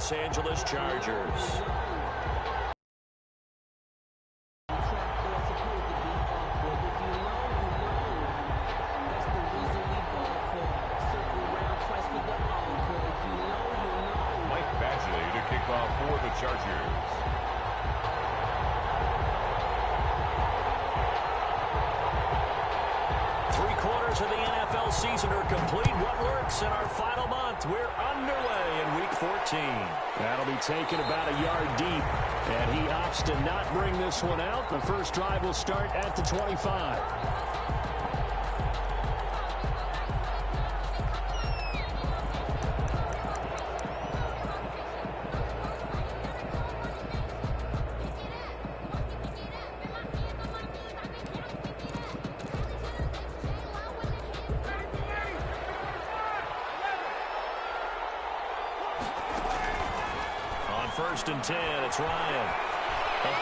Los Angeles Chargers. For the Chargers. Three-quarters of the NFL season are complete. What works in our final month? We're underway in Week 14. That'll be taken about a yard deep, and he opts to not bring this one out. The first drive will start at the 25. First and 10, it's Ryan.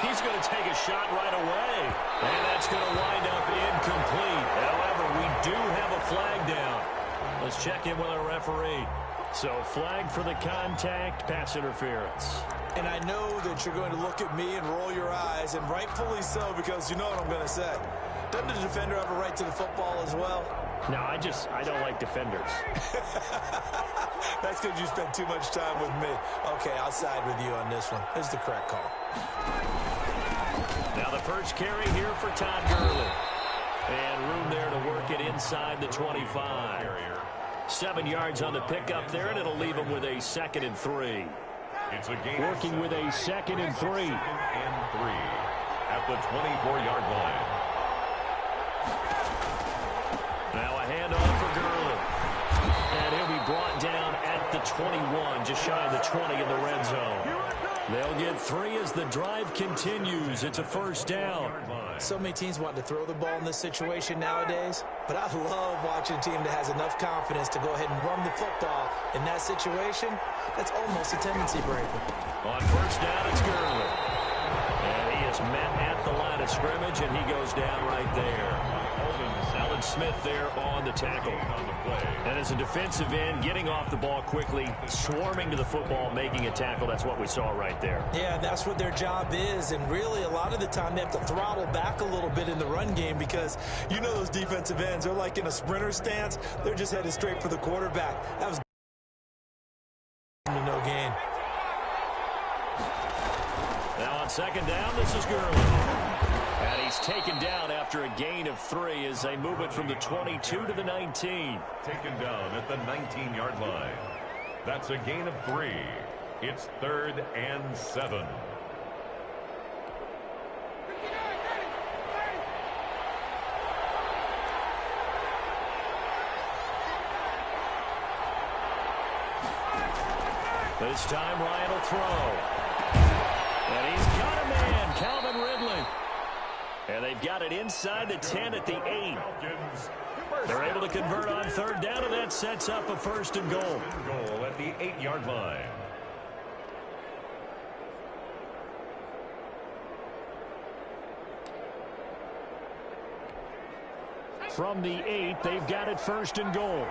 He's going to take a shot right away. And that's going to wind up incomplete. However, we do have a flag down. Let's check in with our referee. So, flag for the contact, pass interference. And I know that you're going to look at me and roll your eyes, and rightfully so, because you know what I'm going to say. Doesn't the defender have a right to the football as well? No, I don't like defenders. That's because you spent too much time with me. Okay, I'll side with you on this one. This is the correct call. Now the first carry here for Todd Gurley. And room there to work it inside the 25. 7 yards on the pickup there, and it'll leave him with a 2nd and 3. It's a game working with a 2nd and 3. 2nd and 3 at the 24-yard line. Now a handoff for Gurley. And he'll be brought down at the 21, just shy of the 20 in the red zone. They'll get 3 as the drive continues. It's a first down. So many teams want to throw the ball in this situation nowadays, but I love watching a team that has enough confidence to go ahead and run the football. In that situation, that's almost a tendency breaker. On first down, it's Gurley. And he is met at the line of scrimmage, and he goes down right there. Alan Smith there on the tackle. And as a defensive end, getting off the ball quickly, swarming to the football, making a tackle, that's what we saw right there. Yeah, that's what their job is, and really a lot of the time they have to throttle back a little bit in the run game because you know those defensive ends, they're like in a sprinter stance. They're just headed straight for the quarterback. That was no gain. Now on second down, this is Gurley. And he's taken down after a gain of 3 as they move it from the 22 to the 19. Taken down at the 19-yard line. That's a gain of 3. It's 3rd and 7. This time Ryan will throw. And he's got a man, Calvin Ridley. And they've got it inside the 10 at the 8. They're able to convert on third down, and that sets up a 1st and goal. Goal at the 8-yard line. From the 8, they've got it 1st and goal.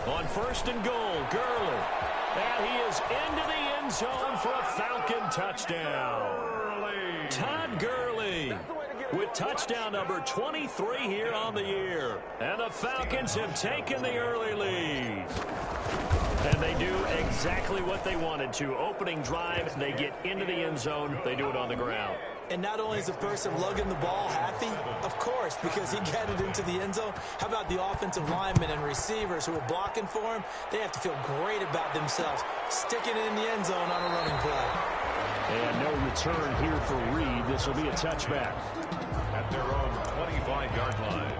On 1st and goal, Gurley. And he is into the end zone for a Falcon touchdown. Todd Gurley with touchdown number 23 here on the year. And the Falcons have taken the early lead. And they do exactly what they wanted to. Opening drive, they get into the end zone. They do it on the ground. And not only is the person lugging the ball happy, of course, because he got it into the end zone. How about the offensive linemen and receivers who are blocking for him? They have to feel great about themselves, sticking it in the end zone on a running play. And no return here for Reed. This will be a touchback. At their own 25-yard line.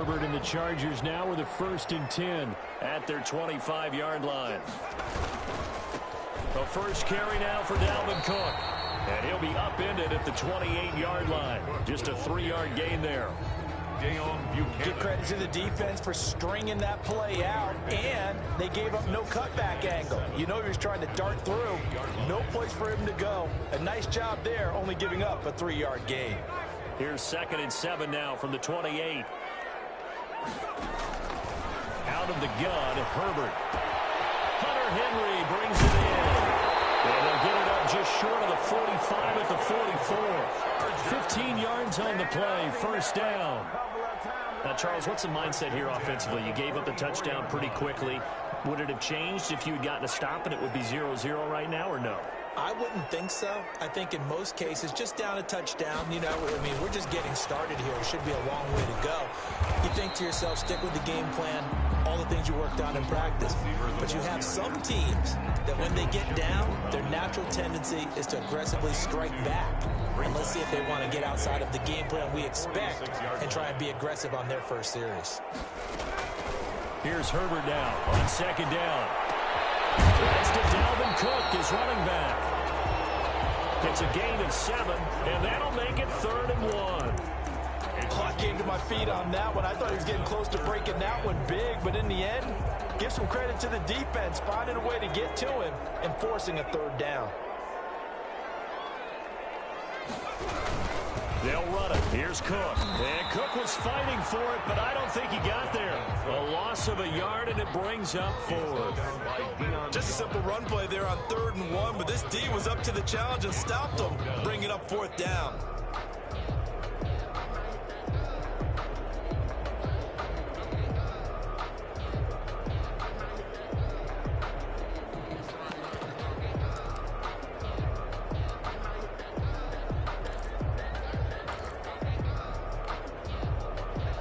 Herbert and the Chargers now with a 1st and 10 at at their 25-yard line. The first carry now for Dalvin Cook. And he'll be upended at the 28-yard line. Just a 3-yard gain there. Give credit to the defense for stringing that play out, and they gave up no cutback angle. You know he was trying to dart through. No place for him to go. A nice job there, only giving up a 3-yard gain. Here's 2nd and 7 now from the 28. Out of the gun, Herbert. Hunter Henry brings it in. And they'll get it up just short of the 45 at the 44. 15 yards on the play, first down. Now, Charles, what's the mindset here offensively? You gave up the touchdown pretty quickly. Would it have changed if you had gotten a stop and it would be 0-0 right now, or no? I wouldn't think so. I think in most cases, just down a touchdown, you know, I mean, we're just getting started here. It should be a long way to go. You think to yourself, stick with the game plan, all the things you worked on in practice. But you have some teams that when they get down, their natural tendency is to aggressively strike back. And let's see if they want to get outside of the game plan we expect and try and be aggressive on their first series. Here's Herbert now on 2nd down. That's to Dalvin Cook, his running back. It's a gain of 7, and that'll make it 3rd and 1. Oh, I came to my feet on that one. I thought he was getting close to breaking that one big, but in the end, give some credit to the defense, finding a way to get to him and forcing a 3rd down. They'll run it. Here's Cook. And Cook was fighting for it, but I don't think he got there. A loss of a yard, and it brings up 4th. Just a simple run play there on 3rd and 1, but this D was up to the challenge and stopped him, bringing up 4th down.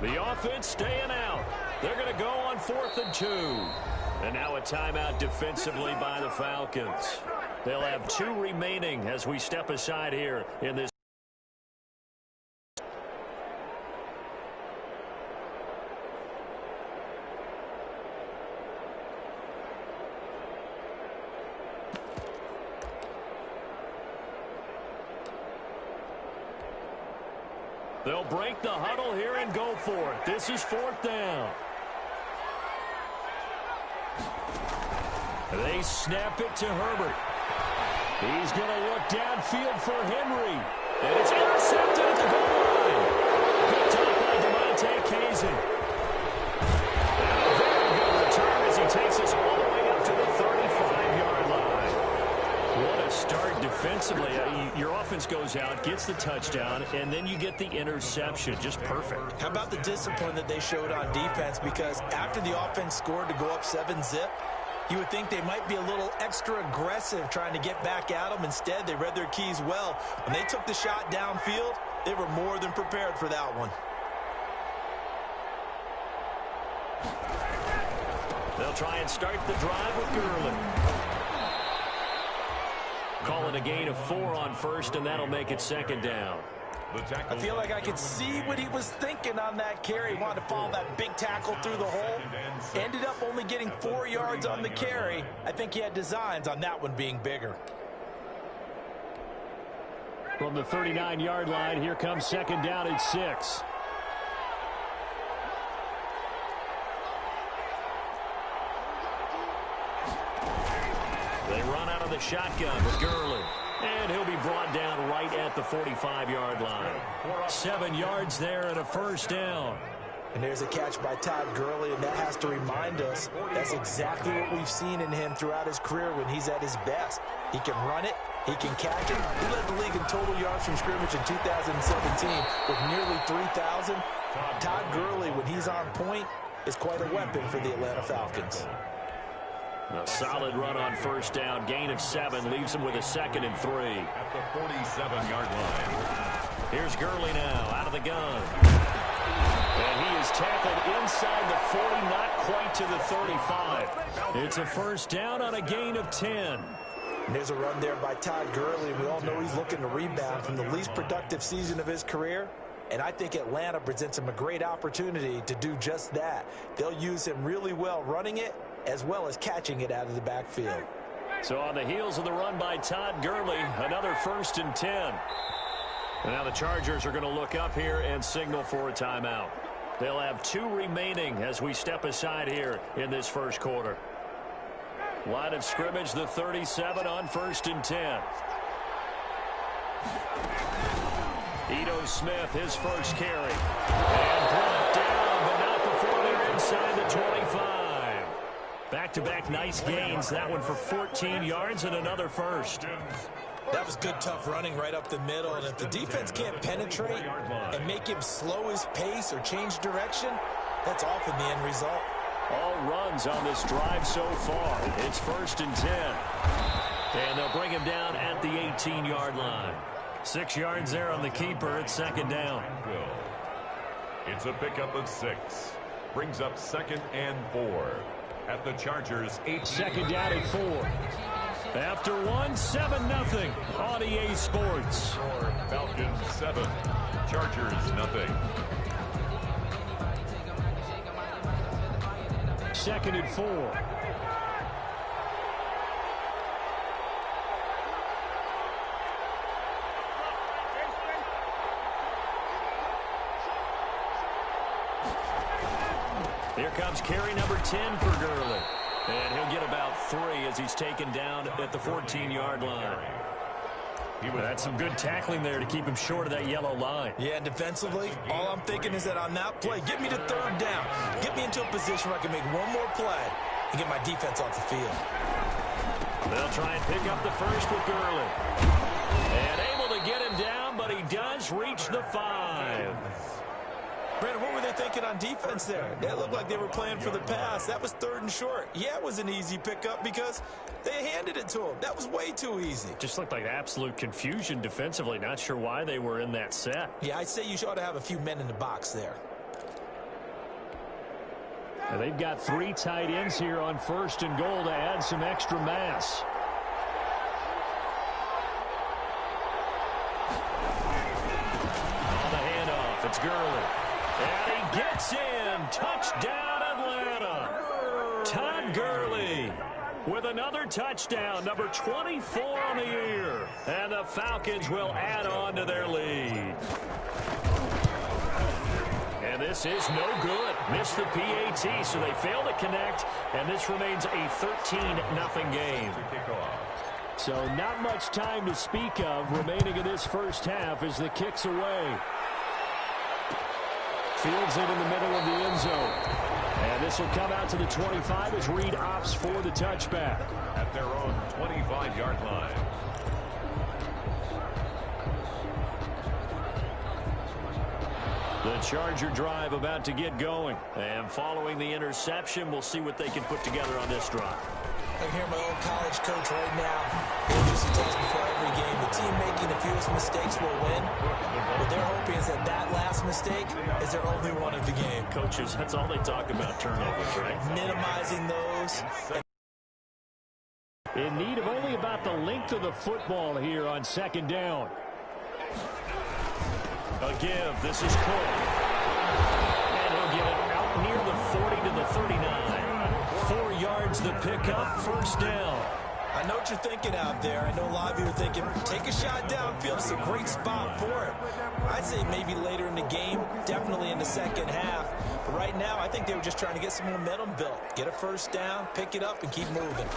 The offense staying out. They're going to go on 4th and 2. And now a timeout defensively by the Falcons. They'll have 2 remaining as we step aside here in this. They'll break the huddle here and go for it. This is 4th down. They snap it to Herbert. He's going to look downfield for Henry. And it's intercepted at the goal line. Picked up by DeMonte Kazin. And a very good return as he takes us all the way up to the 35-yard line. What a start defensively. Your offense goes out, gets the touchdown, and then you get the interception. Just perfect. How about the discipline that they showed on defense? Because after the offense scored to go up 7-zip, you would think they might be a little extra aggressive trying to get back at them. Instead, they read their keys well. When they took the shot downfield, they were more than prepared for that one. They'll try and start the drive with Gurley. Call it a gain of 4 on 1st, and that'll make it 2nd down. I feel like I could see what he was thinking on that carry. He wanted to follow that big tackle through the hole. Ended up only getting 4 yards on the carry. I think he had designs on that one being bigger. From the 39-yard line, here comes 2nd down and 6. They run out of the shotgun with Gurley. And he'll be brought down right at the 45-yard line. 7 yards there and a 1st down. And there's a catch by Todd Gurley, and that has to remind us that's exactly what we've seen in him throughout his career when he's at his best. He can run it. He can catch it. He led the league in total yards from scrimmage in 2017 with nearly 3,000. Todd Gurley, when he's on point, is quite a weapon for the Atlanta Falcons. A solid run on 1st down. Gain of 7 leaves him with a 2nd and 3. At the 47-yard line. Here's Gurley now out of the gun. And he is tackled inside the 40, not quite to the 35. It's a 1st down on a gain of 10. And there's a run there by Todd Gurley. We all know he's looking to rebound from the least productive season of his career. And I think Atlanta presents him a great opportunity to do just that. They'll use him really well running it as well as catching it out of the backfield. So on the heels of the run by Todd Gurley, another 1st and 10. And now the Chargers are going to look up here and signal for a timeout. They'll have 2 remaining as we step aside here in this first quarter. Line of scrimmage, the 37 on 1st and 10. Ito Smith, his first carry. And brought down, but not before they're inside the 25. Back-to-back nice gains. That one for 14 yards and another first. That was good, tough running right up the middle. And if the defense can't penetrate and make him slow his pace or change direction, that's often the end result. All runs on this drive so far. It's 1st and 10. And they'll bring him down at the 18-yard line. 6 yards there on the keeper. It's 2nd down. It's a pickup of 6. Brings up 2nd and 4. At the Chargers, 8. 2nd down and 4. After 1, 7-0 on EA Sports. Falcons 7, Chargers nothing. 2nd and 4. Here comes carry number 10 for Gurley. And he'll get about 3 as he's taken down at the 14-yard line. That's some good tackling there to keep him short of that yellow line. Yeah, defensively, all I'm thinking is that on that play, get me to 3rd down. Get me into a position where I can make one more play and get my defense off the field. They'll try and pick up the first with Gurley. And able to get him down, but he does reach the 5. Brandon, what were they thinking on defense there? That looked like they were playing for the pass. That was 3rd and short. Yeah, it was an easy pickup because they handed it to him. That was way too easy. Just looked like absolute confusion defensively. Not sure why they were in that set. Yeah, I'd say you ought to have a few men in the box there. And they've got 3 tight ends here on 1st and goal to add some extra mass. On the handoff, it's Gurley. And he gets in. Touchdown, Atlanta. Todd Gurley with another touchdown, number 24 on the year. And the Falcons will add on to their lead. And this is no good. Missed the PAT, so they fail to connect. And this remains a 13-0 game. So not much time to speak of remaining in this first half as the kick's away. Fields it in the middle of the end zone. And this will come out to the 25 as Reed opts for the touchback. At their own 25-yard line. The Charger drive about to get going. And following the interception, we'll see what they can put together on this drive. I hear my old college coach right now. He just tells before every game, the team making the fewest mistakes will win. What they're hoping is that that last mistake is their only one of the game. Coaches, that's all they talk about, turnovers, right? Minimizing those. In need of only about the length of the football here on 2nd down. A give. This is Cook. And he'll get it out near the 40 to the 39. 4 yards the pickup, 1st down. I know what you're thinking out there. I know a lot of you are thinking, take a shot downfield. It's a great spot for it. I'd say maybe later in the game, definitely in the second half. But right now, I think they were just trying to get some momentum built. Get a 1st down, pick it up, and keep moving.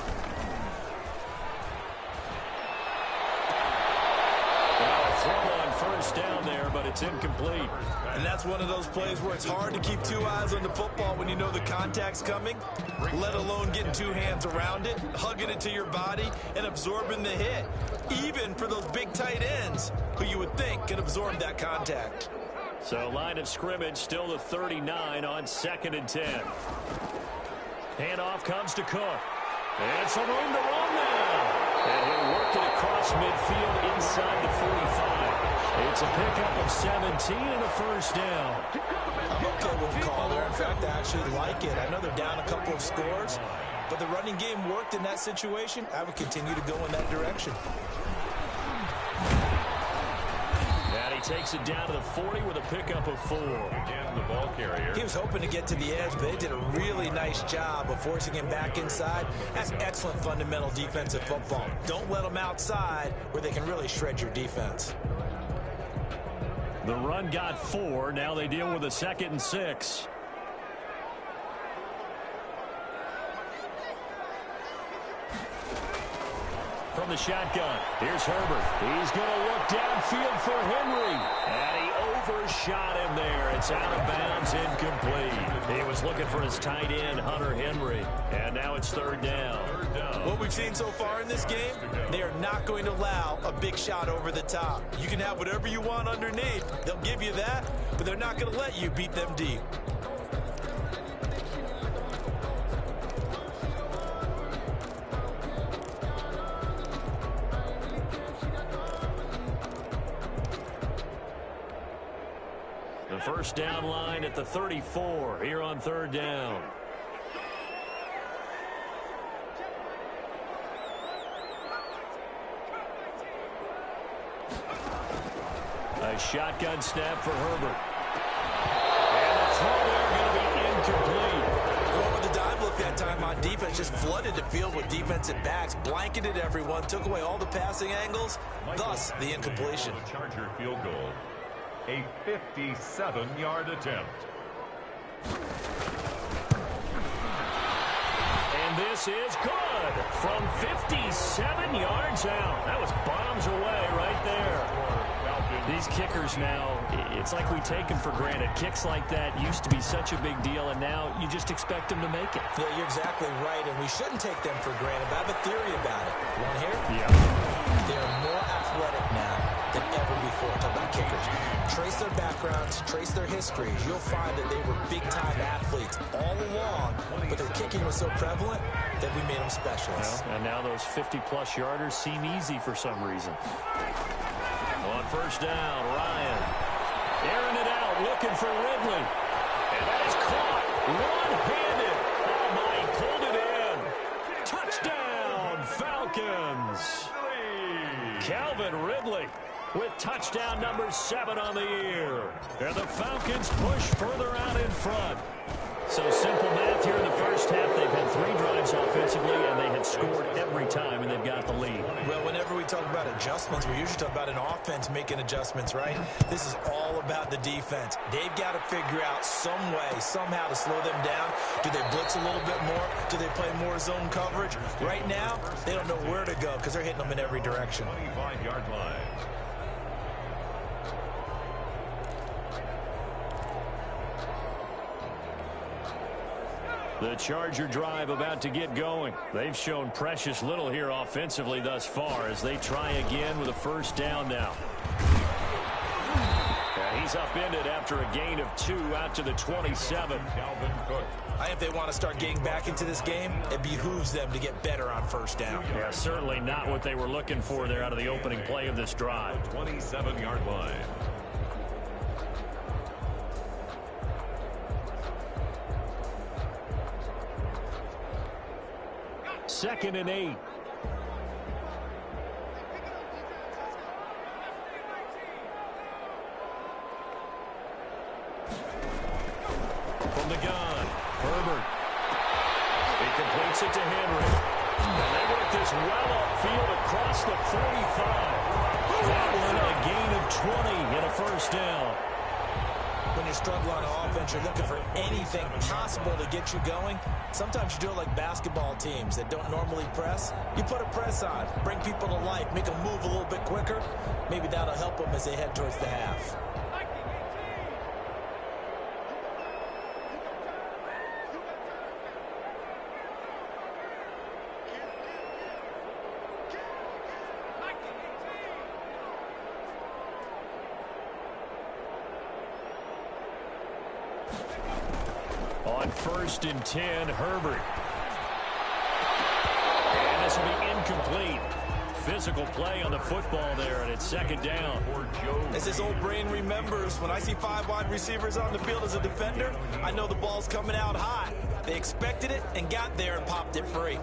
Throw on 1st down there, but it's incomplete. And that's one of those plays where it's hard to keep 2 eyes on the football when you know the contact's coming, let alone getting 2 hands around it, hugging it to your body, and absorbing the hit, even for those big tight ends who you would think can absorb that contact. So line of scrimmage still the 39 on 2nd and 10. Handoff comes to Cook. And some room to run now. And he'll work it across midfield inside the 45. It's a pickup of 17 and a 1st down. I'm okay with the call there. In fact, I actually like it. I know they're down a couple of scores, but the running game worked in that situation. I would continue to go in that direction. And he he takes it down to the 40 with a pickup of 4. Again, the ball carrier. He was hoping to get to the edge, but they did a really nice job of forcing him back inside. That's excellent fundamental defensive football. Don't let them outside where they can really shred your defense. The run got 4. Now they deal with a 2nd and 6. From the shotgun, here's Herbert. He's going to look downfield for Henry. And he overshot him there. It's out of bounds, incomplete. He was looking for his tight end, Hunter Henry. And now it's 3rd down. What we've seen so far in this game, they are not going to allow a big shot over the top. You can have whatever you want underneath. They'll give you that, but they're not going to let you beat them deep. The first down line at the 34 here on 3rd down. A shotgun snap for Herbert. And the throw there going to be incomplete. Going with the dime look that time on defense, just flooded the field with defensive backs, blanketed everyone, took away all the passing angles, thus the incompletion. Charger field goal. A 57-yard attempt. And this is good from 57 yards out. That was bombs away right there. These kickers now, it's like we take them for granted. Kicks like that used to be such a big deal, and now you just expect them to make it. Yeah, you're exactly right, and we shouldn't take them for granted. But I have a theory about it. You want to hear it? Yeah. They're more athletic now than ever before. Talk about kickers. Trace their backgrounds, trace their histories. You'll find that they were big-time athletes all along, but their kicking was so prevalent that we made them specialists. Well, and now those 50-plus yarders seem easy for some reason. On 1st down, Ryan airing it out, looking for Ridley. And that is caught one-handed. Oh, my, he pulled it in. Touchdown, Falcons. Calvin Ridley with touchdown number 7 on the year. And the Falcons push further out in front. So simple math here in the first half. They've had 3 drives offensively, and they have scored every time, and they've got the lead. Well, whenever we talk about adjustments, we usually talk about an offense making adjustments, right? This is all about the defense. They've got to figure out some way, somehow to slow them down. Do they blitz a little bit more? Do they play more zone coverage? Right now, they don't know where to go because they're hitting them in every direction. 25-yard line. The Charger drive about to get going. They've shown precious little here offensively thus far as they try again with a 1st down now. He's upended after a gain of 2 out to the 27. Calvin Cook. I think if they want to start getting back into this game, it behooves them to get better on 1st down. Yeah, certainly not what they were looking for there out of the opening play of this drive. 27-yard line. 2nd and 8. From the gun, Herbert. He completes it to Henry. And they work this well upfield across the 45. That one a gain of 20 and a 1st down. When you struggle on offense, you're looking for anything possible to get you going. Sometimes you do it like basketball teams that don't normally press. You put a press on, bring people to life, make them move a little bit quicker. Maybe that'll help them as they head towards the half. On 1st and 10, Herbert. And this will be incomplete. Physical play on the football there, and it's 2nd down. As this old brain remembers, when I see 5 wide receivers on the field as a defender, I know the ball's coming out hot. They expected it and got there and popped it free.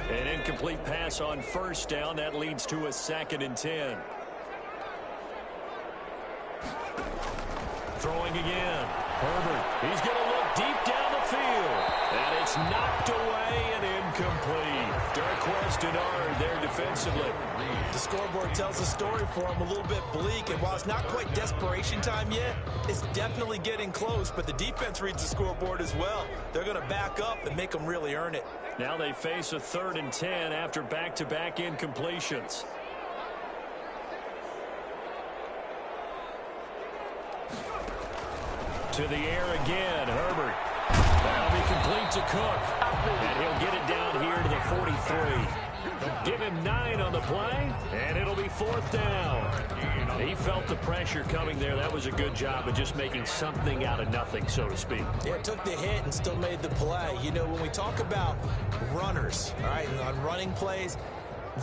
An incomplete pass on 1st down. That leads to a 2nd and 10. Throwing again. Herbert. He's going to look deep down the field. And it's knocked away and incomplete. Darqueze Dennard there defensively. The scoreboard tells a story for him, a little bit bleak. And while it's not quite desperation time yet, it's definitely getting close. But the defense reads the scoreboard as well. They're going to back up and make them really earn it. Now they face a 3rd and 10 after back-to-back incompletions. To the air again, Herbert. That'll be complete to Cook. And he'll get it down here to the 43. Give him 9 on the play, and it'll be 4th down. He felt the pressure coming there. That was a good job of just making something out of nothing, so to speak. Yeah, took the hit and still made the play. You know, when we talk about runners, all right, and on running plays,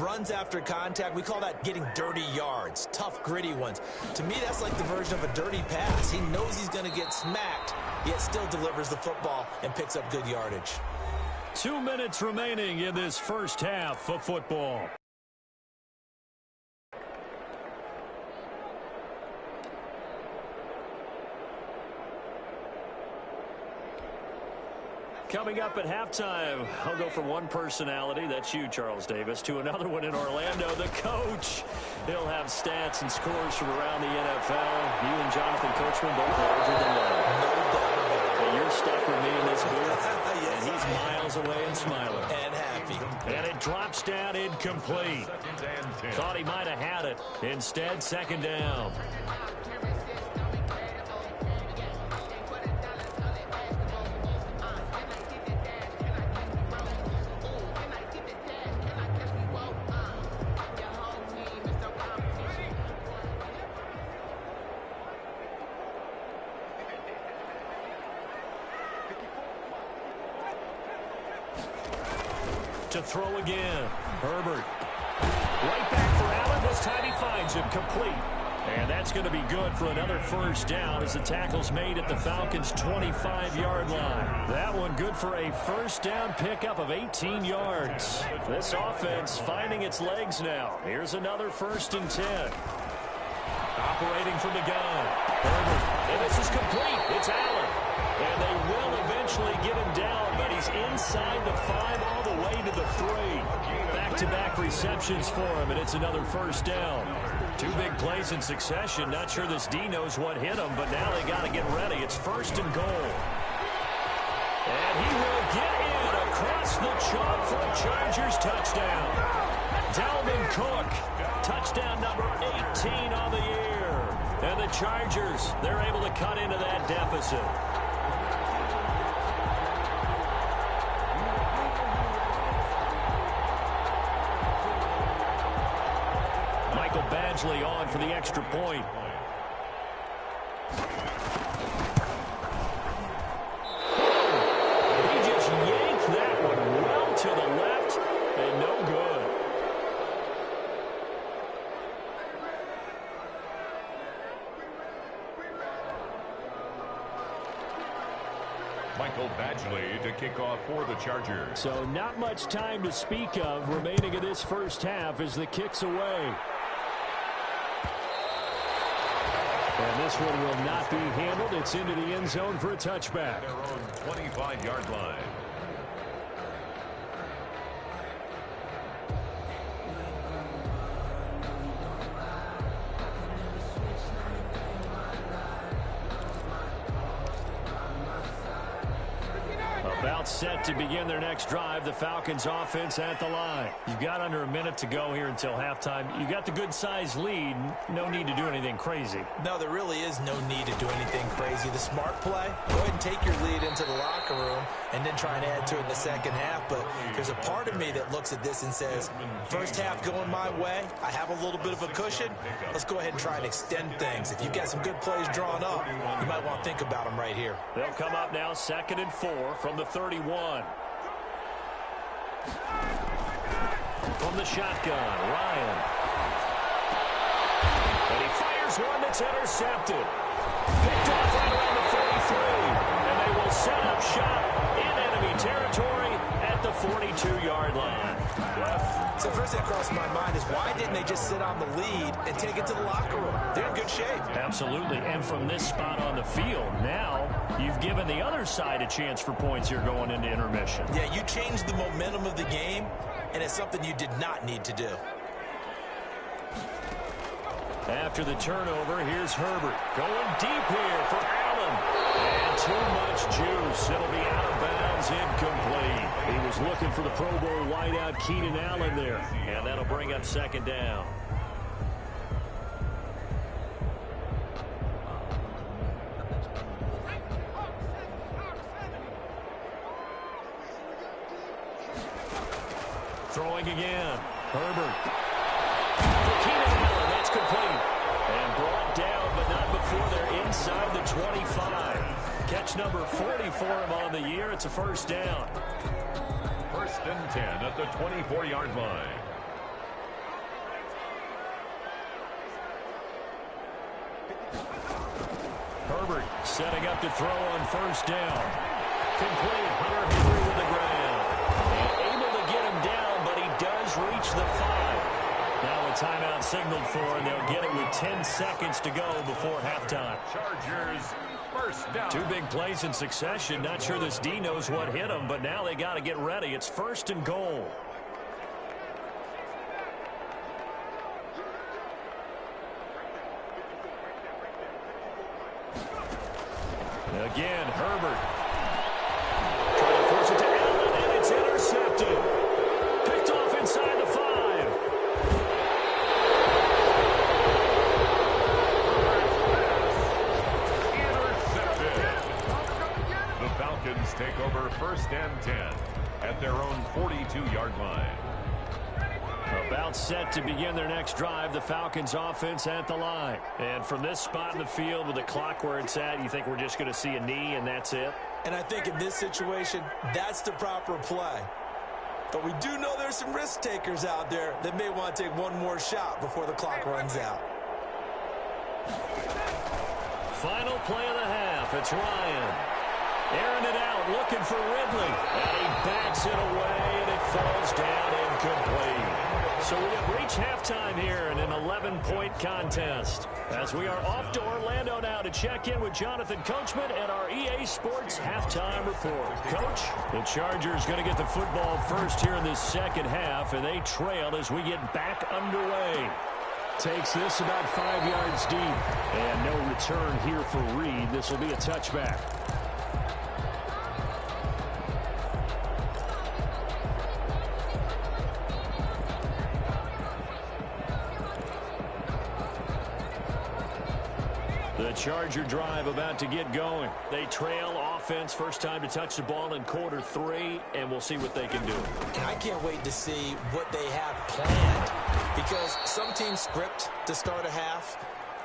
runs after contact, we call that getting dirty yards, tough, gritty ones. To me, that's like the version of a dirty pass. He knows he's going to get smacked, yet still delivers the football and picks up good yardage. 2 minutes remaining in this first half of football. Coming up at halftime, I'll go from one personality, that's you, Charles Davis, to another one in Orlando, the coach. He'll have stats and scores from around the NFL. You and Jonathan Coachman both larger than life. No doubt about it. But you're stuck with me in this booth, yes, and he's miles away and smiling. And happy. And it drops down incomplete. Thought he might have had it. Instead, 2nd down. To throw again. Herbert. Right back for Allen. This time he finds him complete. And that's going to be good for another 1st down as the tackle's made at the Falcons' 25-yard line. That one good for a 1st down pickup of 18 yards. This offense finding its legs now. Here's another 1st and 10. Operating from the gun. Herbert. And this is complete. It's Allen. And they will eventually get him down, but he's inside the 5 all the way to the 3. Back-to-back receptions for him, and it's another 1st down. 2 big plays in succession. Not sure this D knows what hit him, but now they got to get ready. It's 1st and goal. And he will get in across the chalk for a Chargers touchdown. Dalvin Cook, touchdown number 18 on the year. And the Chargers, they're able to cut into that deficit. Badgley on for the extra point. He just yanked that one well to the left and no good. Michael Badgley to kick off for the Chargers. So not much time to speak of remaining in this first half as the kick's away. And this one will not be handled. It's into the end zone for a touchback. Their own 25-yard line. About set to begin their next drive. The Falcons offense at the line. You've got under a minute to go here until halftime. You got the good-sized lead. No need to do anything crazy. No, there really is no need to do anything crazy. The smart play, go ahead and take your lead into the locker room and then try and add to it in the second half. But there's a part of me that looks at this and says, first half going my way, I have a little bit of a cushion. Let's go ahead and try and extend things. If you've got some good plays drawn up, you might want to think about them right here. They'll come up now 2nd and 4 from the 31. From the shotgun, Ryan. And he fires one that's intercepted. Picked off right around the 43. And they will set up shop in enemy territory at the 42-yard line. So first thing that crossed my mind is why didn't they just sit on the lead and take it to the locker room? They're in good shape. Absolutely. And from this spot on the field, now you've given the other side a chance for points here going into intermission. Yeah, you changed the momentum of the game, and it's something you did not need to do. After the turnover, here's Herbert. Going deep here for Allen. And too much juice. It'll be out of bounds, incomplete. He was looking for the Pro Bowl wideout Keenan Allen there. And that'll bring up second down. Throwing again. Herbert. For Keenan Allen, that's complete. And brought down, but not before they're inside the 25. Catch number 40 for him on the year. It's a first down. First and 10 at the 24-yard line. Herbert setting up to throw on first down. Complete. Hunter Henry with the ground. And able to get him down, but he does reach the 5. Now a timeout signaled for, and they'll get it with 10 seconds to go before halftime. Chargers, first down. Two big plays in succession. Not sure this D knows what hit him, but now they got to get ready. It's first and goal. Again, Herbert. Trying to force it to Allen, and it's intercepted. Picked off inside the 5. The Falcons take over first and 10 at their own 42-yard line. About set to begin their next drive, the Falcons offense at the line. And from this spot in the field with the clock where it's at, you think we're just going to see a knee and that's it? And I think in this situation, that's the proper play. But we do know there's some risk takers out there that may want to take one more shot before the clock runs out. Final play of the half. It's Ryan. Airing it out, looking for Ridley. And he backs it away, and it falls down incomplete. So we have reached halftime here in an 11-point contest. As we are off to Orlando now to check in with Jonathan Coachman and our EA Sports halftime report. Coach, the Chargers going to get the football first here in this second half, and they trail as we get back underway. Takes this about 5 yards deep. And no return here for Reed. This will be a touchback. The Charger drive about to get going. They trail offense, first time to touch the ball in quarter 3, and we'll see what they can do. And I can't wait to see what they have planned, because some teams script to start a half.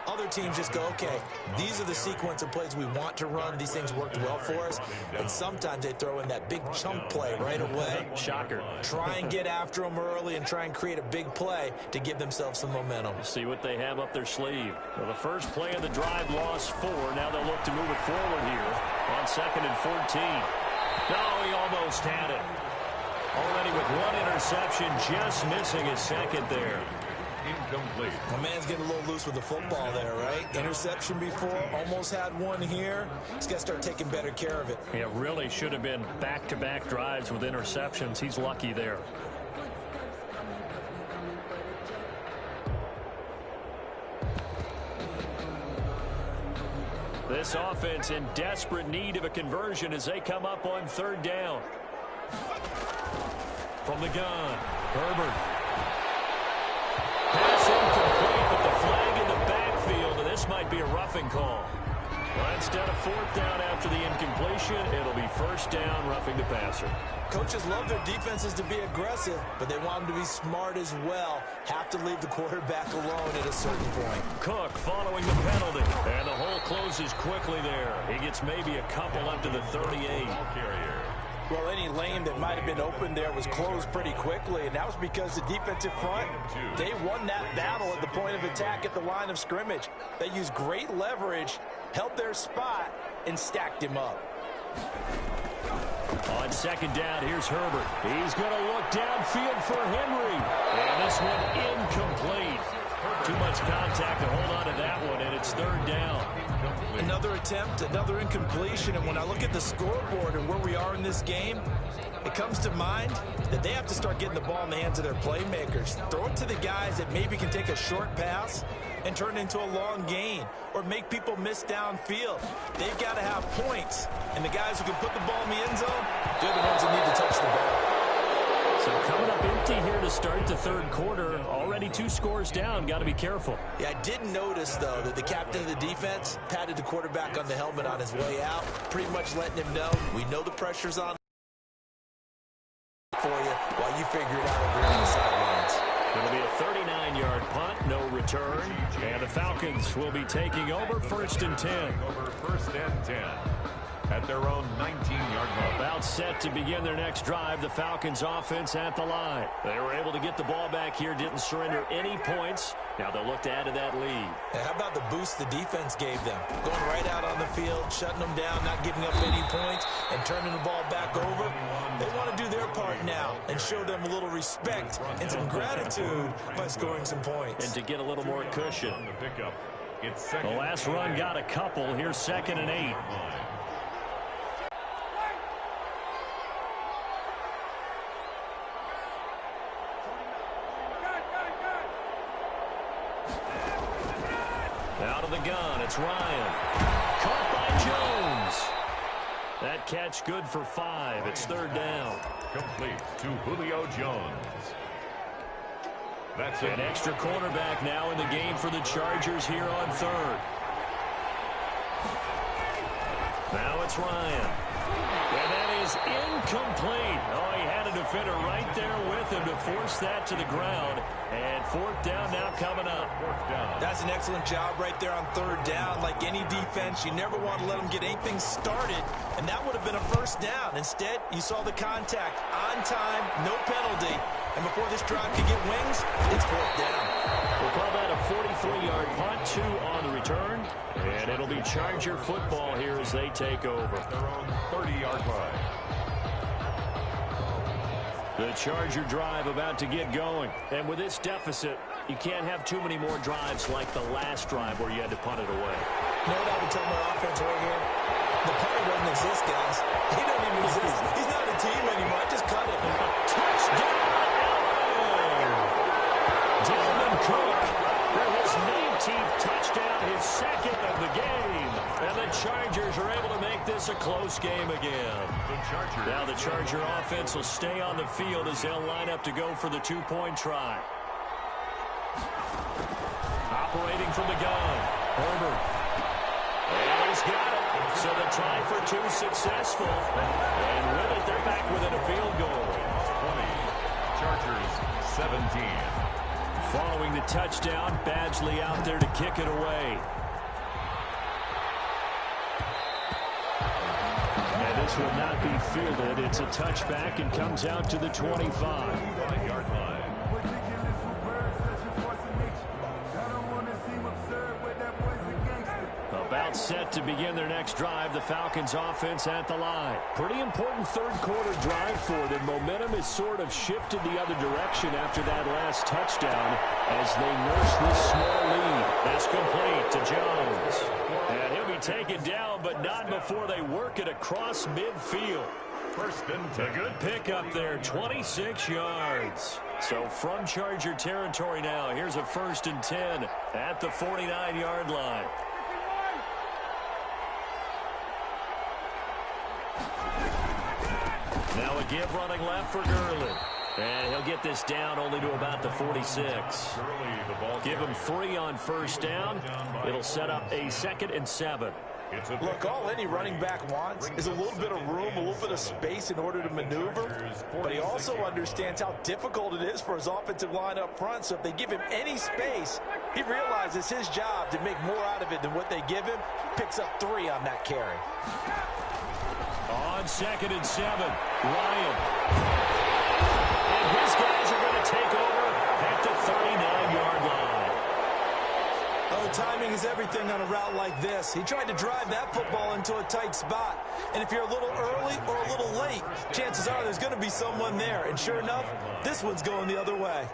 Other teams just go, okay, these are the sequence of plays we want to run. These things worked well for us. And sometimes they throw in that big chunk play right away. Shocker. Try and get after them early and try and create a big play to give themselves some momentum. See what they have up their sleeve. Well, the first play of the drive lost 4. Now they'll look to move it forward here on 2nd and 14. No, he almost had it. Already with one interception, just missing his second there. Incomplete. My man's getting a little loose with the football there, right? Interception before, almost had one here. He's got to start taking better care of it. Yeah, really should have been back-to-back drives with interceptions. He's lucky there. This offense in desperate need of a conversion as they come up on 3rd down. From the gun, Herbert. Pass incomplete with the flag in the backfield, and this might be a roughing call. Well, instead of 4th down after the incompletion, it'll be 1st down, roughing the passer. Coaches love their defenses to be aggressive, but they want them to be smart as well. Have to leave the quarterback alone at a certain point. Cook following the penalty, and the hole closes quickly there. He gets maybe a couple up to the 38. Well, any lane that might have been open there was closed pretty quickly, and that was because the defensive front, they won that battle at the point of attack at the line of scrimmage. They used great leverage, held their spot, and stacked him up. On second down, here's Herbert. He's going to look downfield for Henry. And this one incomplete. Too much contact to hold on to that one, and it's third down. Another attempt, another incompletion, and when I look at the scoreboard and where we are in this game, it comes to mind that they have to start getting the ball in the hands of their playmakers. Throw it to the guys that maybe can take a short pass and turn it into a long gain or make people miss downfield. They've got to have points, and the guys who can put the ball in the end zone, they're the ones that need to touch the ball. So coming up empty here to start the third quarter. Already 2 scores down. Got to be careful. Yeah, I did notice, though, that the captain of the defense patted the quarterback on the helmet on his way out, pretty much letting him know, we know the pressure's on for you while you figure it out over here on the sidelines. It'll be a 39-yard punt, no return. And the Falcons will be taking over first and 10. Over first and 10. At their own 19-yard line. About set to begin their next drive. The Falcons offense at the line. They were able to get the ball back here, didn't surrender any points. Now they'll look to add to that lead. Now, how about the boost the defense gave them? Going right out on the field, shutting them down, not giving up any points, and turning the ball back over. They want to do their part now and show them a little respect and some gratitude by scoring some points. And to get a little more cushion. The last run got a couple. Here's 2nd and 8. Out of the gun, it's Ryan. Caught by Jones. That catch good for 5. It's third down. Complete to Julio Jones. That's an extra quarterback now in the game for the Chargers here on third. Now it's Ryan. And that is incomplete. Oh, he had a defender right there with him to force that to the ground. And 4th down now coming up. 4th down. That's an excellent job right there on 3rd down. Like any defense, you never want to let them get anything started, and that would have been a 1st down. Instead, you saw the contact on time, no penalty, and before this drive could get wings, it's 4th down. We'll call that a 43-yard punt, 2 on the return, and it'll be Charger football here as they take over. Their own 30-yard line. The Charger drive about to get going. And with this deficit, you can't have too many more drives like the last drive where you had to punt it away. You know what I would tell my offense right here? The punter doesn't exist, guys. He doesn't even exist. He's not a team anymore. I just cut it. Touchdown! Dalvin Cook for his 19th touchdown, his 2nd of the game. And the Chargers are able to make this a close game again. Now the Charger offense will stay on the field as they'll line up to go for the 2-point try. Operating from the gun, Herbert. And he's got it. So the try for 2 successful. And with it, they're back within a field goal. 20. Chargers 17. Following the touchdown, Badgley out there to kick it away. And this will not be fielded. It's a touchback and comes out to the 25-yard line. About set to begin their next drive. The Falcons offense at the line. Pretty important third quarter drive for them. Momentum has sort of shifted the other direction after that last touchdown as they nurse this small lead. That's complete to Jones. And he'll be taken down, but not before they work it across midfield. First and 10. A good pickup there, 26 yards. So from Charger territory now, here's a 1st and 10 at the 49-yard line. Now a give running left for Gurley. And he'll get this down only to about the 46. Give him 3 on 1st down. It'll set up a 2nd and 7. Look, all any running back wants is a little bit of room, a little bit of space in order to maneuver. But he also understands how difficult it is for his offensive line up front. So if they give him any space, he realizes his job to make more out of it than what they give him. Picks up 3 on that carry. On 2nd and 7, Ryan. And his guys are going to take over at the 39-yard line. Oh, timing is everything on a route like this. He tried to drive that football into a tight spot. And if you're a little early or a little late, chances are there's going to be someone there. And sure enough, this one's going the other way.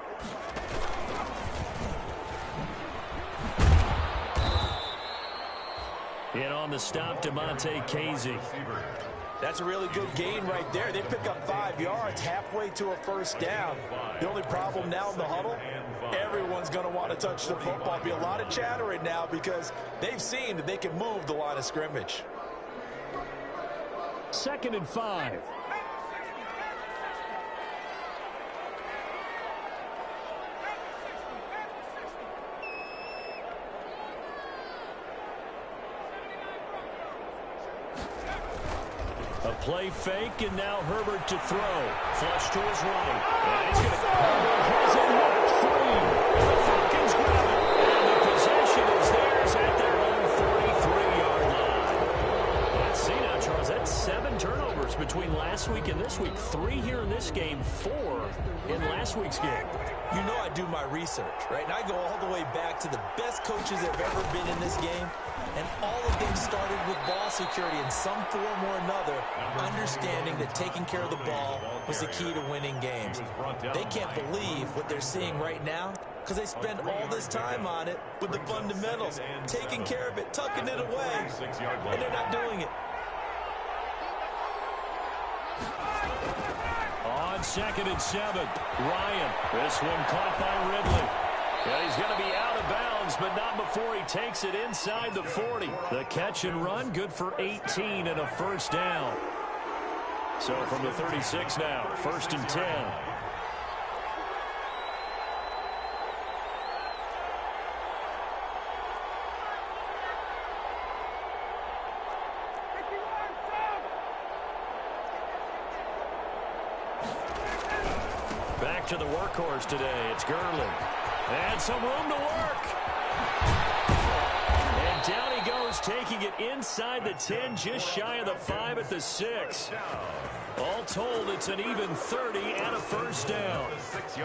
And on the stop, Demonte Casey. That's a really good gain right there. They pick up 5 yards halfway to a first down. The only problem now in the huddle, everyone's going to want to touch the football. There'll be a lot of chattering now because they've seen that they can move the line of scrimmage. 2nd and 5. A play fake, and now Herbert to throw. Flush to his right. And he's going to... Herbert has it knocked free. The Falcons grab it. And the possession is theirs at their own 43-yard line. Let's see now, Charles. That's 7 turnovers between last week and this week. 3 here in this game, 4 in last week's game. You know I do my research, right? And I go all the way back to the best coaches that have ever been in this game. And all of them started with ball security in some form or another, understanding that taking care of the ball was the key to winning games. They can't believe what they're seeing right now because they spent all this time on it with the fundamentals, taking care of it, tucking it away, and they're not doing it. On 2nd and 7, Ryan. This one caught by Ridley. And he's going to be out of bounds, but not before he takes it inside the 40. The catch and run, good for 18 and a first down. So from the 36 now, 1st and 10. Back to the workhorse today. It's Gurley. And some room to work. And down he goes, taking it inside the 10, just shy of the 5 at the 6. All told, it's an even 30 and a first down.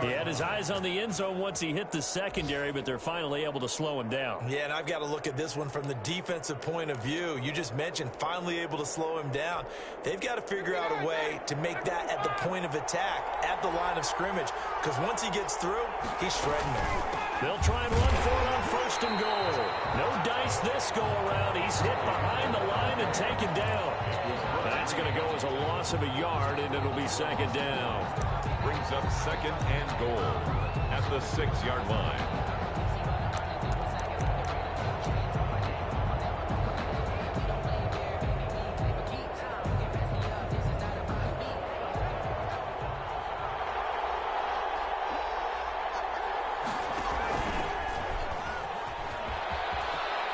He had his eyes on the end zone once he hit the secondary, but they're finally able to slow him down. Yeah, and I've got to look at this one from the defensive point of view. You just mentioned finally able to slow him down. They've got to figure out a way to make that at the point of attack, at the line of scrimmage, because once he gets through, he's shredding them. They'll try and run for it on 1st and goal. No dice this go around. He's hit behind the line and taken down. That's going to go as a loss of a yard, and it'll be 2nd down. Brings up 2nd and goal at the 6-yard line.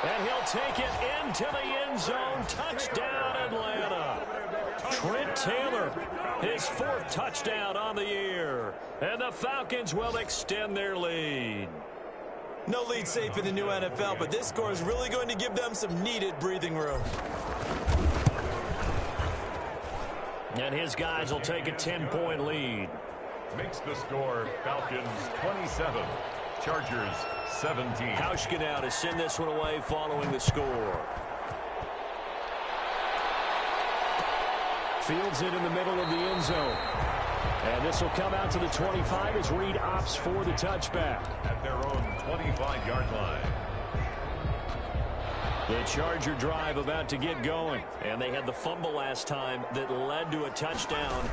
And he'll take it into the end zone. Touchdown, Atlanta. Trent Taylor, his 4th touchdown on the year. And the Falcons will extend their lead. No lead safe in the new NFL, but this score is really going to give them some needed breathing room. And his guys will take a 10-point lead. Makes the score Falcons 27, Chargers 17. Hauschka now to send this one away following the score. Fields it in the middle of the end zone. And this will come out to the 25 as Reed opts for the touchback. At their own 25-yard line. The Charger drive about to get going. And they had the fumble last time that led to a touchdown.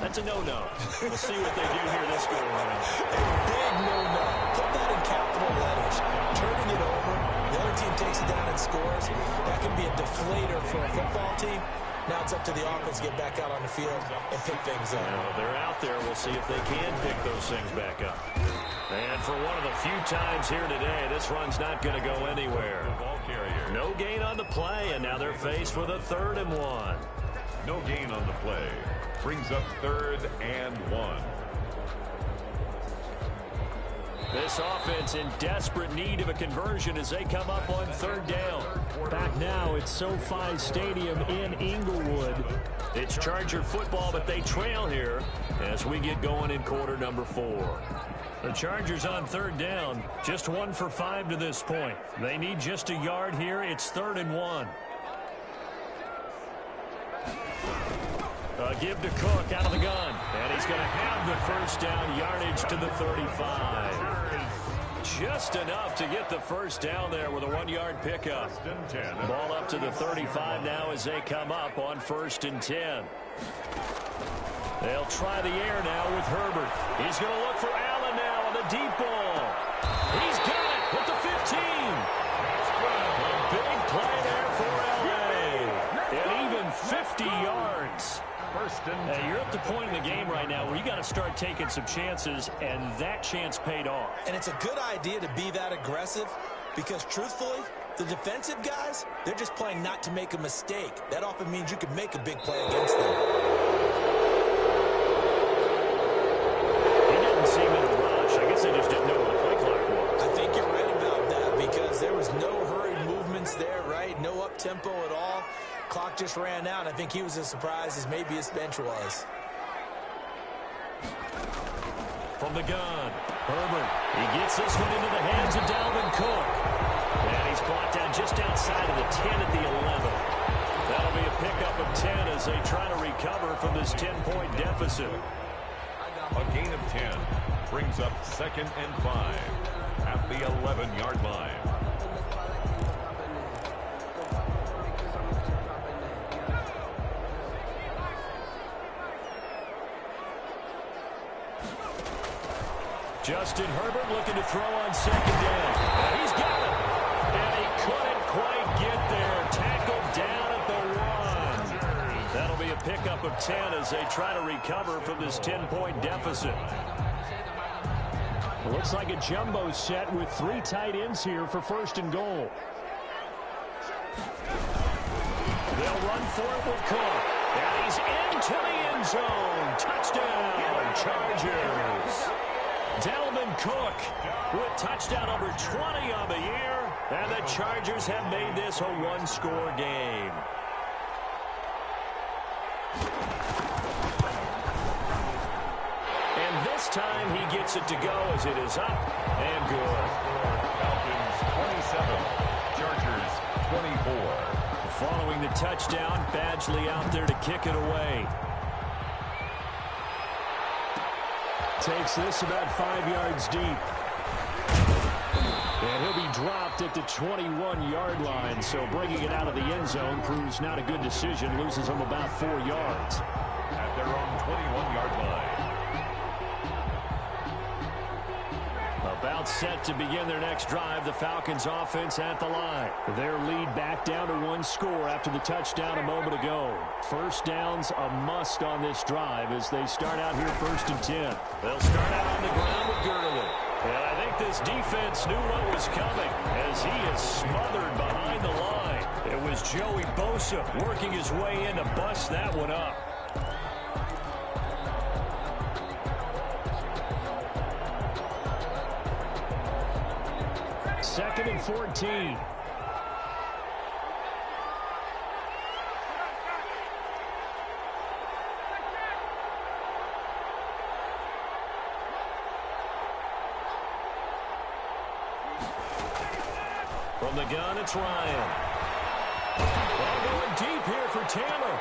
That's a no-no. We'll see what they do here this go around. A big no-no. Put that in capital letters. Turning it over. The other team takes it down and scores. That can be a deflator for a football team. Now it's up to the offense to get back out on the field and pick things up. Well, they're out there. We'll see if they can pick those things back up. And for one of the few times here today, this run's not going to go anywhere. No gain on the play, and now they're faced with a 3rd and 1. No gain on the play. Brings up 3rd and 1. This offense in desperate need of a conversion as they come up on third down. Back now at SoFi Stadium in Inglewood. It's Charger football, but they trail here as we get going in quarter number 4. The Chargers on third down, just 1 for 5 to this point. They need just a yard here. It's 3rd and 1. Give to Cook out of the gun. And he's going to have the first down, yardage to the 35. Just enough to get the first down there with a 1-yard pickup. Ball up to the 35 now as they come up on 1st and 10. They'll try the air now with Herbert. He's going to look for Allen now on the deep ball. He's got it with the 15. A big play there for L.A. And even 50 yards. Hey, you're at the point in the game right now where you got to start taking some chances, and that chance paid off. And it's a good idea to be that aggressive because, truthfully, the defensive guys, they're just playing not to make a mistake. That often means you can make a big play against them. He didn't seem in a rush. I guess they just didn't know what the play clock was. I think you're right about that because there was no hurried movements there, right? No up-tempo at all. Clock just ran out. I think he was as surprised as maybe his bench was. From the gun, Herbert. He gets this one into the hands of Dalvin Cook. And he's brought down just outside of the 10 at the 11. That'll be a pickup of 10 as they try to recover from this 10-point deficit. A gain of 10 brings up 2nd and 5 at the 11-yard line. Justin Herbert looking to throw on 2nd down. And he's got it. And he couldn't quite get there. Tackled down at the 1. That'll be a pickup of 10 as they try to recover from this 10-point deficit. It looks like a jumbo set with 3 tight ends here for 1st and goal. They'll run for it with Cook. And he's into the end zone. Touchdown, Chargers. Dalvin Cook with touchdown number 20 on the year. And the Chargers have made this a 1-score game. And this time he gets it to go as it is up and good. Falcons 27, Chargers 24. Following the touchdown, Badgley out there to kick it away. Takes this about 5 yards deep. And he'll be dropped at the 21-yard line, so bringing it out of the end zone proves not a good decision. Loses him about 4 yards. At their own 21-yard line. About set to begin their next drive, the Falcons offense at the line. Their lead back down to 1 score after the touchdown a moment ago. First down's a must on this drive as they start out here 1st and 10. They'll start out on the ground with Gurley. And I think this defense knew what was coming as he is smothered behind the line. It was Joey Bosa working his way in to bust that one up. Second and 14. From the gun, it's Ryan. Ball going deep here for Taylor.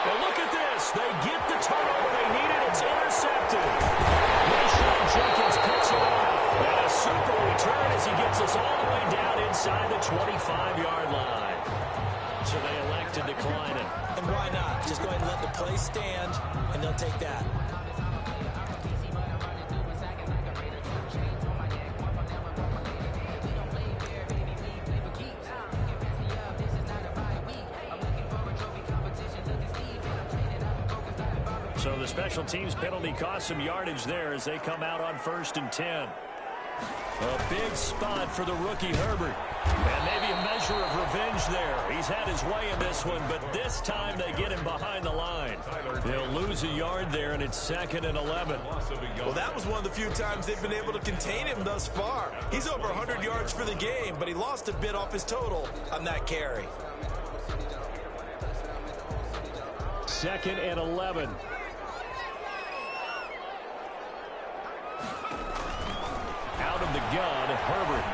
And look at this. They get the turnover they needed. It's intercepted. Rayshon Jenkins picks it off. And a super return as he gets us all the way down inside the 25-yard line. So they elect to decline it. And why not? Just go ahead and let the play stand, and they'll take that. So the special teams penalty cost some yardage there as they come out on 1st and 10. A big spot for the rookie Herbert. And maybe a measure of revenge there. He's had his way in this one, but this time they get him behind the line. They'll lose a yard there, and it's 2nd and 11. Well, that was one of the few times they've been able to contain him thus far. He's over 100 yards for the game, but he lost a bit off his total on that carry. 2nd and 11. Out of the gun, Herbert.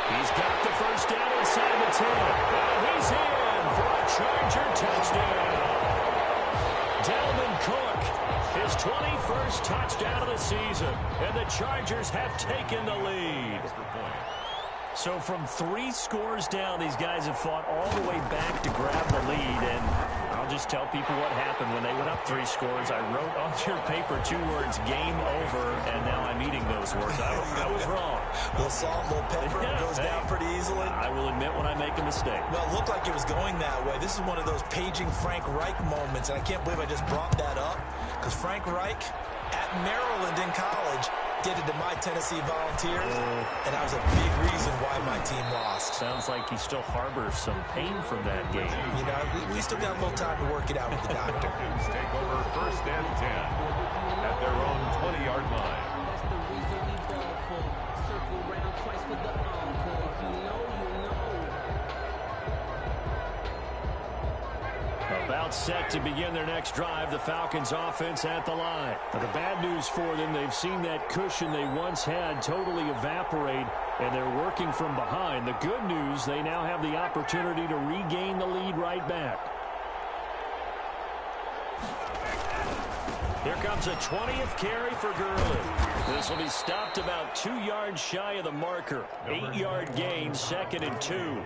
He's got the first down inside the 10. And he's in for a Charger touchdown. Dalvin Cook, his 21st touchdown of the season. And the Chargers have taken the lead. So from 3 scores down, these guys have fought all the way back to grab the lead. And I'll just tell people what happened when they went up 3 scores. I wrote on your paper 2 words, game over, and now I'm eating those words. I was wrong. A little salt, a little pepper, goes down pretty easily. I will admit when I make a mistake. Well, it looked like it was going that way. This is one of those paging Frank Reich moments, and I can't believe I just brought that up, because Frank Reich at Maryland in college did it to my Tennessee Volunteers, and that was a big reason why my team lost. Sounds like he still harbors some pain from that game. You know, we still got a little time to work it out with the doctor. Take over 1st and 10 at their own 20-yard line. That's the reason we ball for. Circle round twice for the encore. If you know, you know. About set to begin their next drive, the Falcons offense at the line. Now, the bad news for them, they've seen that cushion they once had totally evaporate, and they're working from behind. The good news, they now have the opportunity to regain the lead right back. Here comes a 20th carry for Gurley. This will be stopped about 2 yards shy of the marker. 8-yard gain, 2nd and 2.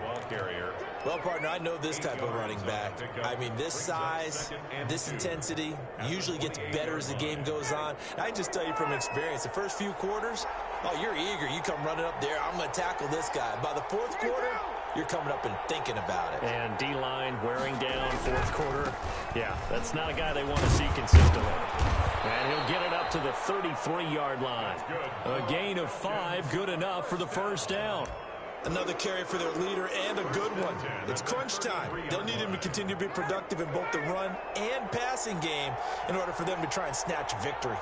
Well, partner, I know this type of running back. I mean, this size, this intensity usually gets better as the game goes on. I just tell you from experience, the first few quarters, oh, you're eager. You come running up there, I'm going to tackle this guy. By the 4th quarter, you're coming up and thinking about it. And D-line wearing down 4th quarter. Yeah, that's not a guy they want to see consistently. And he'll get it up to the 33-yard line. A gain of 5, good enough for the first down. Another carry for their leader and a good one. It's crunch time. They'll need him to continue to be productive in both the run and passing game in order for them to try and snatch victory.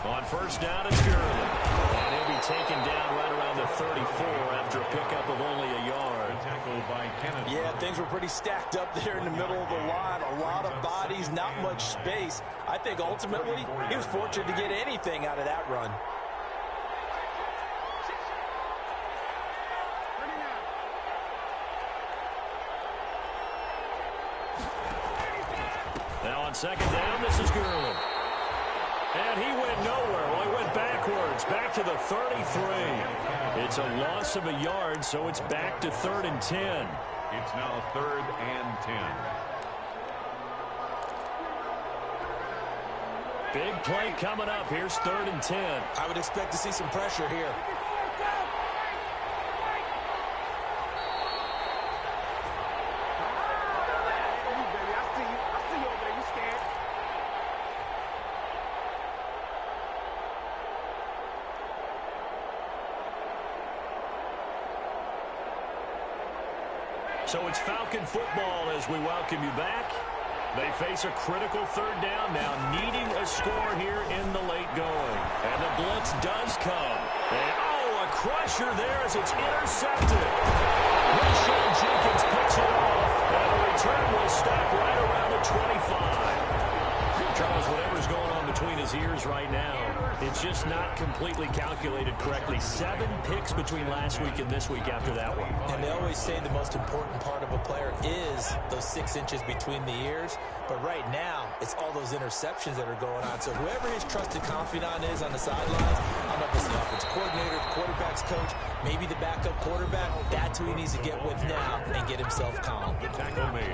On first down, it's Gurley. And he'll be taken down right around the 34 after a pickup of only a yard. Tackled by Kennedy. Yeah, things were pretty stacked up there in the middle of the line. A lot of bodies, not much space. I think ultimately he was fortunate to get anything out of that run. Now on second down, this is Gurley. And he went nowhere. Well, he went backwards, back to the 33. It's a loss of a yard, so it's back to 3rd and 10. It's now 3rd and 10. Big play coming up. Here's 3rd and 10. I would expect to see some pressure here. So it's Falcon football as we welcome you back. They face a critical 3rd down now, needing a score here in the late going. And the blitz does come. And, oh, a crusher there as it's intercepted. Rashawn Jenkins picks it off. And the return will stop right around the 25. Charles, whatever's going on between his ears right now, it's just not completely calculated correctly. 7 picks between last week and this week after that one. And they always say the most important part of a player is those 6 inches between the ears. But right now, it's all those interceptions that are going on. So whoever his trusted confidant is on the sidelines, I don't know if it's the offensive coordinator, the quarterback's coach, maybe the backup quarterback, that's who he needs to get with now and get himself calm.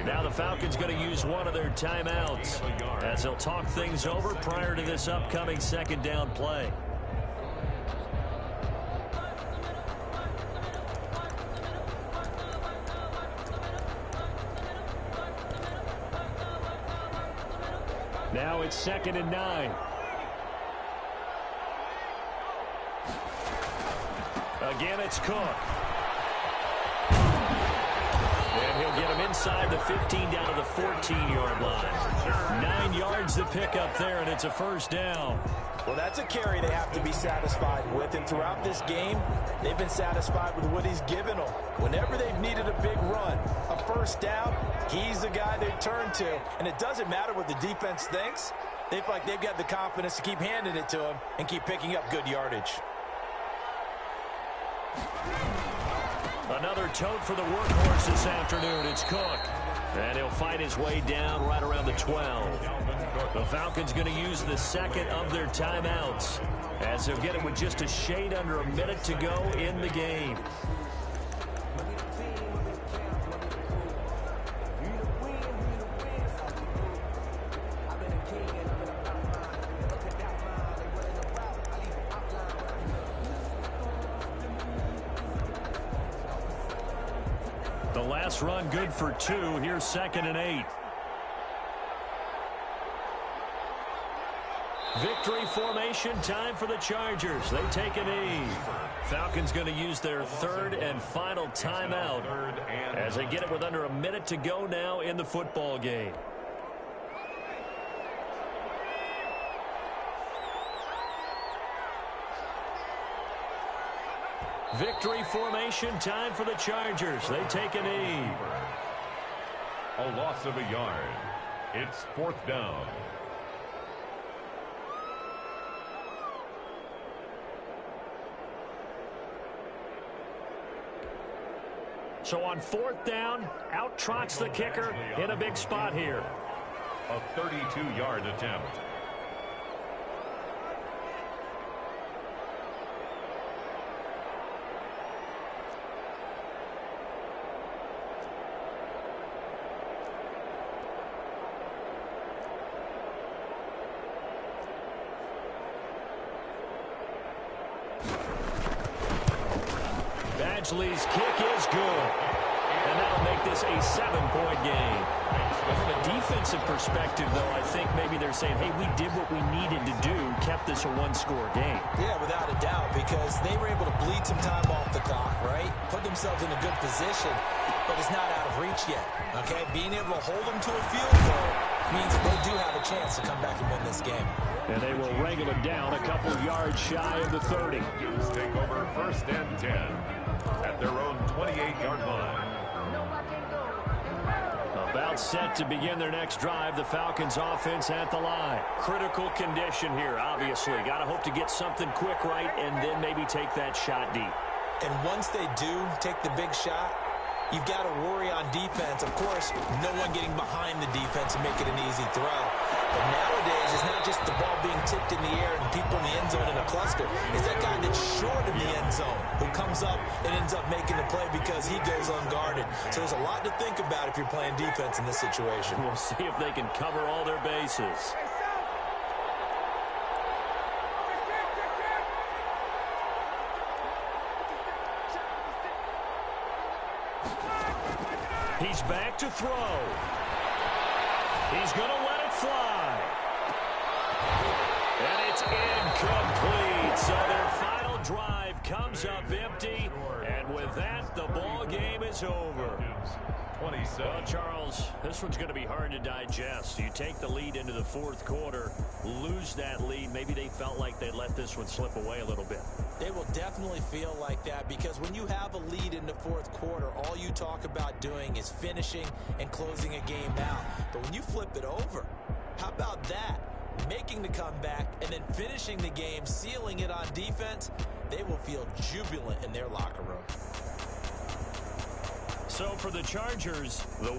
Now the Falcons going to use one of their timeouts as they'll talk things over prior to this upcoming 2nd down play. Now it's 2nd and 9. Again, it's Cook. And he'll get him inside the 15 down to the 14-yard line. 9 yards to pick up there, and it's a first down. Well, that's a carry they have to be satisfied with. And throughout this game, they've been satisfied with what he's given them. Whenever they've needed a big run, a first down, he's the guy they turn to. And it doesn't matter what the defense thinks. They feel like they've got the confidence to keep handing it to him and keep picking up good yardage. Another tote for the workhorse this afternoon. It's Cook. And he'll fight his way down right around the 12. The Falcons going to use the second of their timeouts, as they'll get it with just a shade under a minute to go in the game. The last run good for 2. Here's 2nd and 8. Victory formation time for the Chargers. They take a knee. Falcons going to use their 3rd and final timeout as they get it with under a minute to go now in the football game. Victory formation time for the Chargers. They take a knee. A loss of a yard. It's 4th down. So on 4th down, out trots the kicker in a big spot here. A 32-yard attempt. Badgley's kick is good. And that'll make this a 7-point game. From a defensive perspective, though, I think maybe they're saying, hey, we did what we needed to do, kept this a 1-score game. Yeah, without a doubt, because they were able to bleed some time off the clock, right? Put themselves in a good position, but it's not out of reach yet, okay? Being able to hold them to a field goal means that they do have a chance to come back and win this game. And they will wrangle it down a couple yards shy of the 30. Take over 1st and 10 at their own 28-yard line. About set to begin their next drive. The Falcons offense at the line. Critical condition here, obviously. Got to hope to get something quick right and then maybe take that shot deep. And once they do take the big shot, you've got to worry on defense. Of course, no one getting behind the defense and make it an easy throw. But nowadays, it's not just the ball being tipped in the air and people in the end zone in a cluster. It's that guy that's short in the end zone who comes up and ends up making the play because he goes unguarded. So there's a lot to think about if you're playing defense in this situation. We'll see if they can cover all their bases. He's back to throw. He's going to let it fly. And it's incomplete. So their final drive comes up empty. And with that, the ball game is over. 27. Well, Charles, this one's going to be hard to digest. You take the lead into the 4th quarter, lose that lead. Maybe they felt like they let this one slip away a little bit. They will definitely feel like that because when you have a lead in the 4th quarter, all you talk about doing is finishing and closing a game out. But when you flip it over, how about that? Making the comeback and then finishing the game, sealing it on defense, they will feel jubilant in their locker room. So for the Chargers, the